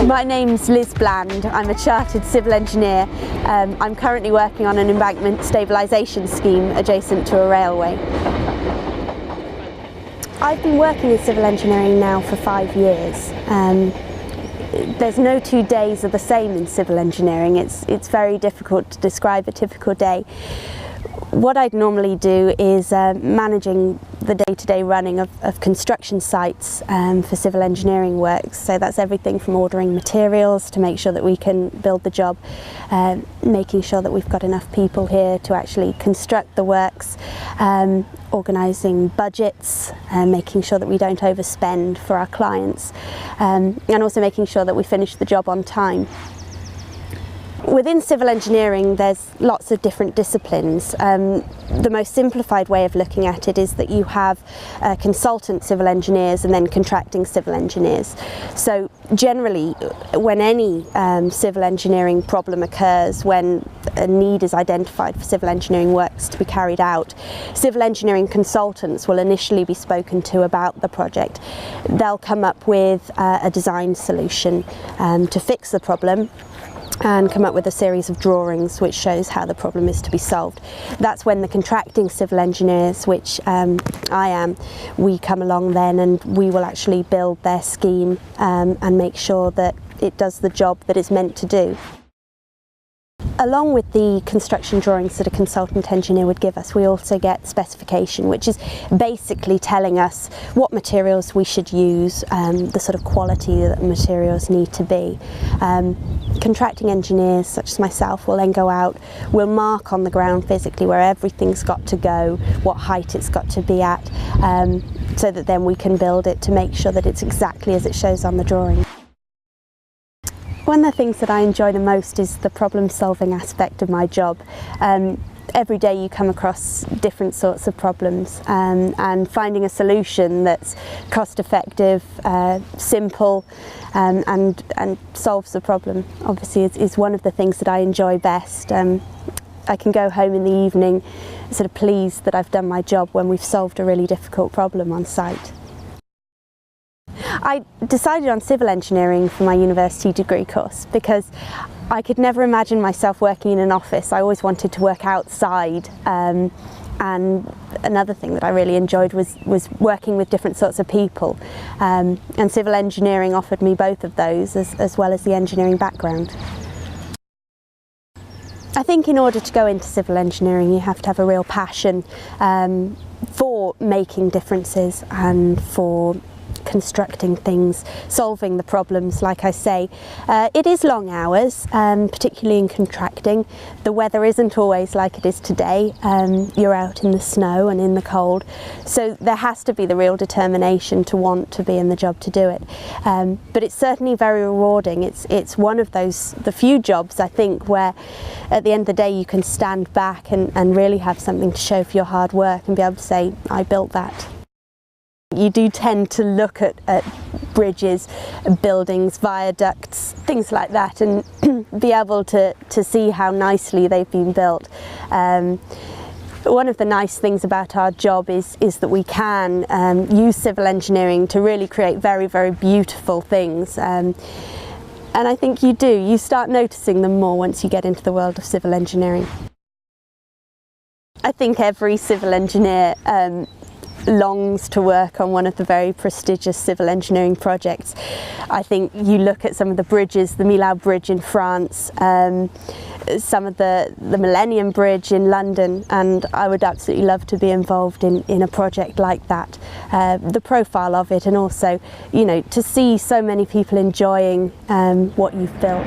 My name's Liz Bland. I'm a chartered civil engineer. I'm currently working on an embankment stabilisation scheme adjacent to a railway. I've been working in civil engineering now for 5 years. There's no 2 days are the same in civil engineering. It's very difficult to describe a typical day. What I'd normally do is managing the day-to-day running of construction sites for civil engineering works. So that's everything from ordering materials to make sure that we can build the job, making sure that we've got enough people here to actually construct the works, organising budgets, making sure that we don't overspend for our clients, and also making sure that we finish the job on time. Within civil engineering there's lots of different disciplines. The most simplified way of looking at it is that you have consultant civil engineers and then contracting civil engineers. So generally when any civil engineering problem occurs, when a need is identified for civil engineering works to be carried out, civil engineering consultants will initially be spoken to about the project. They'll come up with a design solution to fix the problem, and come up with a series of drawings which shows how the problem is to be solved. That's when the contracting civil engineers, which I am, we come along then and we will actually build their scheme and make sure that it does the job that it's meant to do. Along with the construction drawings that a consultant engineer would give us, we also get specification, which is basically telling us what materials we should use, the sort of quality that materials need to be. Contracting engineers, such as myself, will then go out, will mark on the ground physically where everything's got to go, what height it's got to be at, so that then we can build it to make sure that it's exactly as it shows on the drawing. One of the things that I enjoy the most is the problem-solving aspect of my job. Every day you come across different sorts of problems, and finding a solution that's cost-effective, simple, and solves the problem, obviously is one of the things that I enjoy best. I can go home in the evening sort of pleased that I've done my job when we've solved a really difficult problem on site. I decided on civil engineering for my university degree course because I could never imagine myself working in an office. I always wanted to work outside, and another thing that I really enjoyed was working with different sorts of people, and civil engineering offered me both of those as well as the engineering background. I think in order to go into civil engineering you have to have a real passion for making differences and for constructing things, solving the problems. Like I say, it is long hours, particularly in contracting. The weather isn't always like it is today. You're out in the snow and in the cold, so there has to be the real determination to want to be in the job to do it. But it's certainly very rewarding. It's one of the few jobs, I think, where at the end of the day you can stand back and really have something to show for your hard work and be able to say, I built that. You do tend to look at bridges, buildings, viaducts, things like that, and be able to see how nicely they've been built. One of the nice things about our job is that we can use civil engineering to really create very, very beautiful things. And I think you start noticing them more once you get into the world of civil engineering. I think every civil engineer longs to work on one of the very prestigious civil engineering projects. I think you look at some of the bridges, the Millau Bridge in France, some of the Millennium Bridge in London, and I would absolutely love to be involved in a project like that. The profile of it, and also, you know, to see so many people enjoying what you've built.